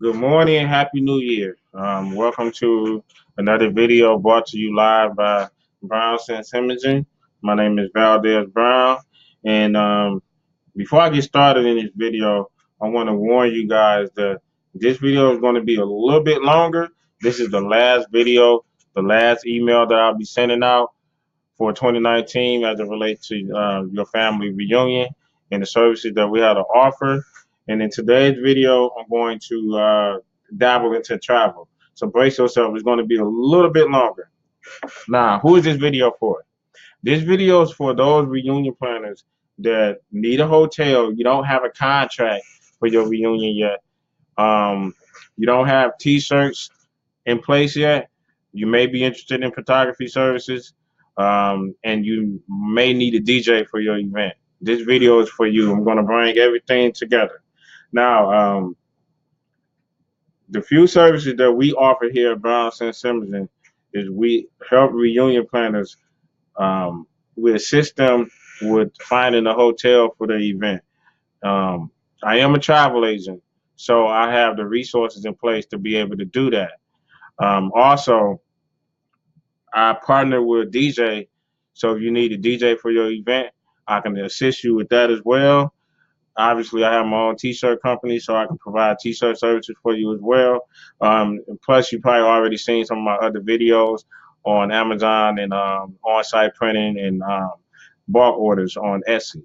Good morning and Happy New Year. Welcome to another video brought to you live by Brown Sense Imaging. My name is Valdez Brown. And before I get started in this video, I want to warn you guys that this video is going to be a little bit longer. This is the last video, the last email that I'll be sending out for 2019 as it relates to your family reunion and the services that we have to offer. And in today's video, I'm going to dabble into travel. So brace yourself. It's going to be a little bit longer. Now, who is this video for? This video is for those reunion planners that need a hotel. You don't have a contract for your reunion yet. You don't have T-shirts in place yet. You may be interested in photography services, and you may need a DJ for your event. This video is for you. I'm going to bring everything together. Now, the few services that we offer here at Brown Sense Imaging is we help reunion planners. We assist them with finding a hotel for their event. I am a travel agent, so I have the resources in place to be able to do that. Also, I partner with a DJ, so if you need a DJ for your event, I can assist you with that as well. Obviously, I have my own T-shirt company, so I can provide T-shirt services for you as well. Plus, you probably already seen some of my other videos on Amazon and on-site printing and bulk orders on Etsy.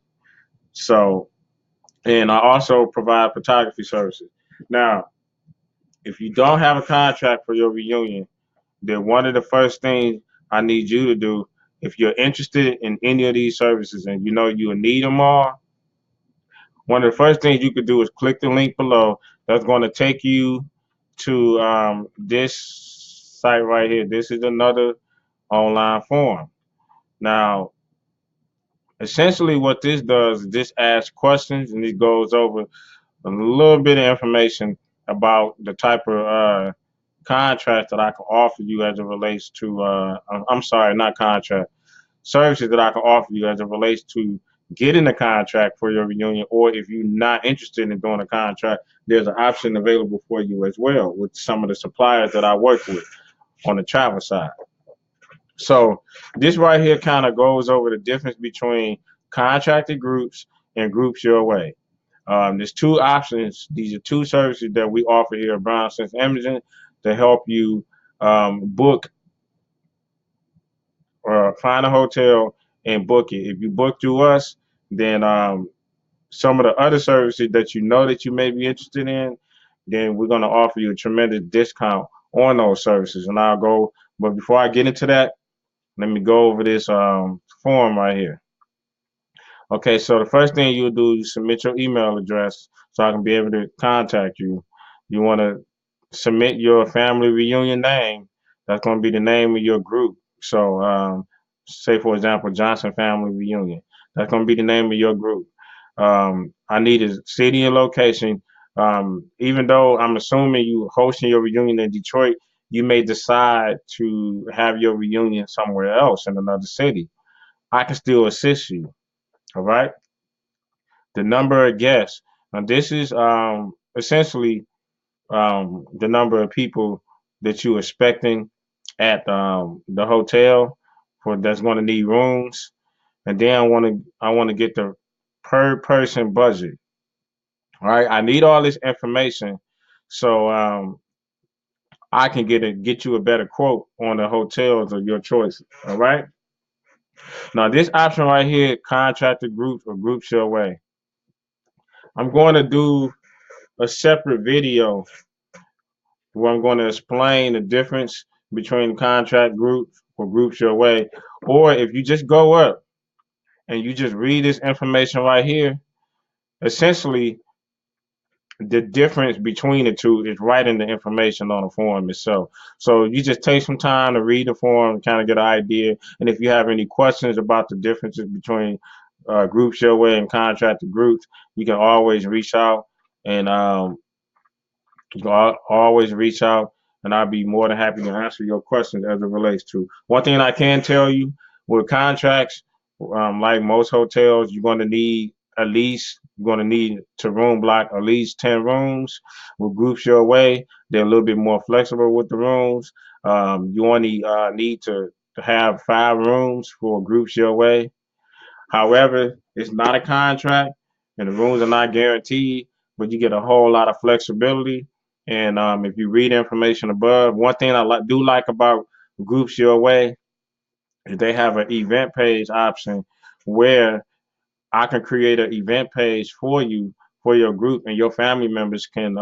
So, and I also provide photography services. Now, if you don't have a contract for your reunion, then one of the first things I need you to do, if you're interested in any of these services and you know you will need them all, one of the first things you could do is click the link below. That's going to take you to this site right here. This is another online form. Now, essentially what this does is this asks questions and it goes over a little bit of information about the type of contract that I can offer you as it relates to, I'm sorry, not contract, services that I can offer you as it relates to getting a contract for your reunion, or if you're not interested in doing a contract, there's an option available for you as well with some of the suppliers that I work with on the travel side. So this right here kind of goes over the difference between contracted groups and groups your way. There's two options. These are two services that we offer here at Brown Sense Imaging to help you book or find a hotel and book it. If you book through us, then some of the other services that you know that you may be interested in, then we're going to offer you a tremendous discount on those services. And I'll go, but before I get into that, let me go over this form right here. Okay, so the first thing you'll do is submit your email address so I can be able to contact you. You want to submit your family reunion name. That's going to be the name of your group. So, say for example, Johnson Family Reunion. That's going to be the name of your group. I need a city and location. Even though I'm assuming you hosting your reunion in Detroit, you may decide to have your reunion somewhere else in another city. I can still assist you. All right. The number of guests. Now, this is essentially the number of people that you're expecting at the hotel for that's going to need rooms, and then I want to get the per person budget. All right, I need all this information so I can get you a better quote on the hotels of your choice. All right. Now this option right here, contracted groups or groups your way. I'm going to do a separate video where I'm going to explain the difference between contract groups or groups your way. Or if you just go up and you just read this information right here, essentially the difference between the two is right in the information on the form itself. So you just take some time to read the form and kind of get an idea. And if you have any questions about the differences between groups your way and contracted groups, you can always reach out and you can always reach out, and I'll be more than happy to answer your questions as it relates to. One thing I can tell you with contracts, like most hotels, you're going to need at least you're going to need to room block at least 10 rooms. With Groups Your Way, they're a little bit more flexible with the rooms. You only need to have 5 rooms for Groups Your Way. However, it's not a contract, and the rooms are not guaranteed, but you get a whole lot of flexibility. And if you read information above, one thing I do like about Groups Your Way is they have an event page option where I can create an event page for you for your group, and your family members can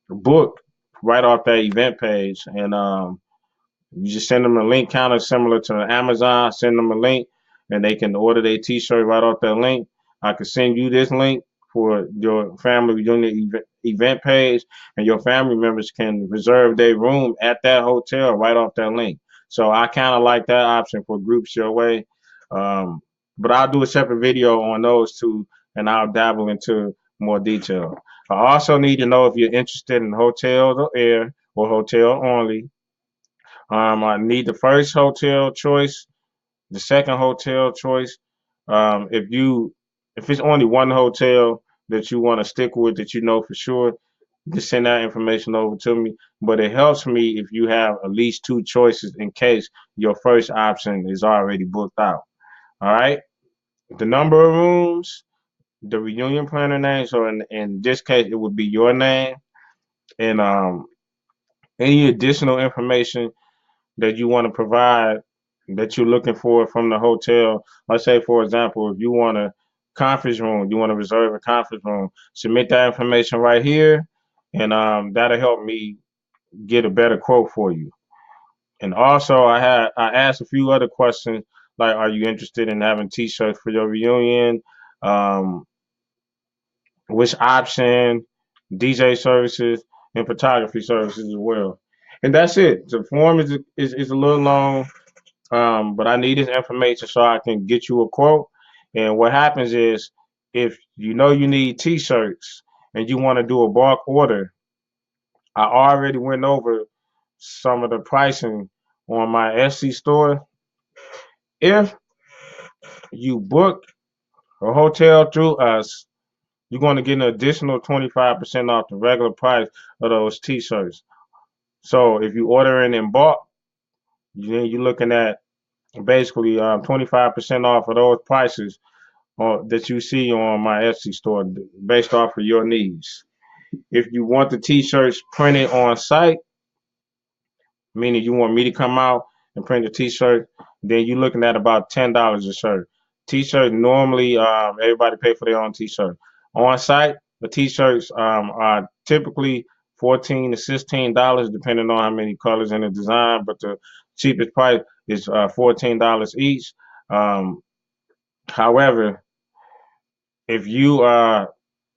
book right off that event page. And you just send them a link, kind of similar to Amazon. Send them a link, and they can order their T-shirt right off that link. I could send you this link for your family reunion event page, and your family members can reserve their room at that hotel right off that link. So I kind of like that option for Groups Your Way. Um, but I'll do a separate video on those two, and I'll dabble into more detail. I also need to know if you're interested in hotels or air or hotel only. I need the first hotel choice, the second hotel choice. If it's only one hotel that you want to stick with that you know for sure, just send that information over to me. But it helps me if you have at least 2 choices in case your first option is already booked out. All right. The number of rooms, the reunion planner name. So in this case, it would be your name, and any additional information that you want to provide that you're looking for from the hotel. Let's say, for example, if you want a conference room, you want to reserve a conference room, submit that information right here, and that'll help me get a better quote for you. And also, I asked a few other questions like, are you interested in having T-shirts for your reunion? Um, which option, DJ services, and photography services as well. And that's it. The form is a little long, but I need this information so I can get you a quote. And what happens is, if you know you need T-shirts and you want to do a bulk order, I already went over some of the pricing on my Etsy store. If you book a hotel through us, you're going to get an additional 25% off the regular price of those T-shirts. So if you order in bulk, you're looking at basically 25% off of those prices that you see on my Etsy store based off of your needs. If you want the T-shirts printed on site, meaning you want me to come out and print the T-shirt, then you're looking at about $10 a shirt. T-shirt normally everybody pay for their own T-shirt. On site, the T-shirts are typically $14 to $16 depending on how many colors in the design, but the cheapest price is $14 each. Um, However, if you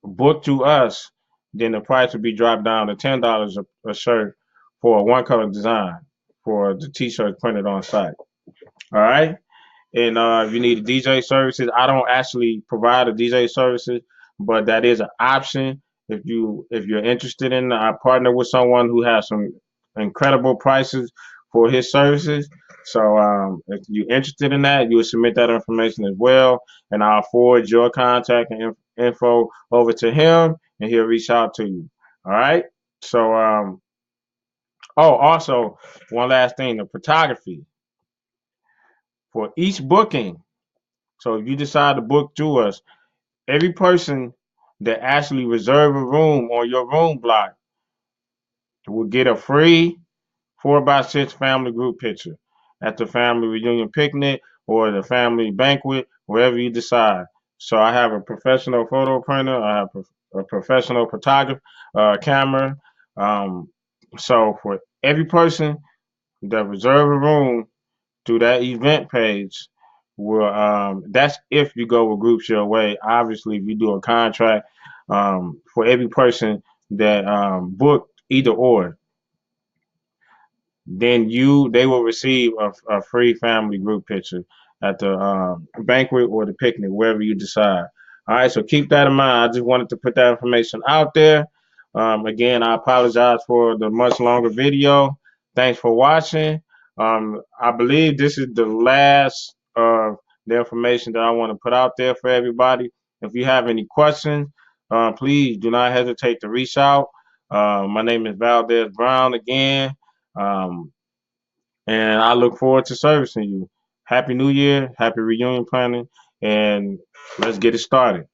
book to us, then the price would be dropped down to $10 a shirt for a one color design for the T-shirt printed on site. All right. And if you need DJ services, I don't actually provide the DJ services, but that is an option. If you're interested in, I partner with someone who has some incredible prices for his services. So if you're interested in that, you will submit that information as well, and I'll forward your contact and info over to him, and he'll reach out to you. All right. So oh, also one last thing, the photography for each booking. So if you decide to book through us, every person that actually reserve a room on your room block will get a free 4x6 family group picture at the family reunion picnic or the family banquet, wherever you decide. So I have a professional photo printer, I have a professional photographer camera. Um, so for every person that reserve a room through that event page, will that's if you go with Groups Your Way. Obviously, if you do a contract for every person that booked either or, then they will receive a free family group picture at the banquet or the picnic, wherever you decide. All right, so keep that in mind. I just wanted to put that information out there. Again, I apologize for the much longer video. Thanks for watching. I believe this is the last of the information that I want to put out there for everybody. If you have any questions, please do not hesitate to reach out. My name is Valdez Brown again, um, and I look forward to servicing you. Happy New Year, happy reunion planning, and let's get it started.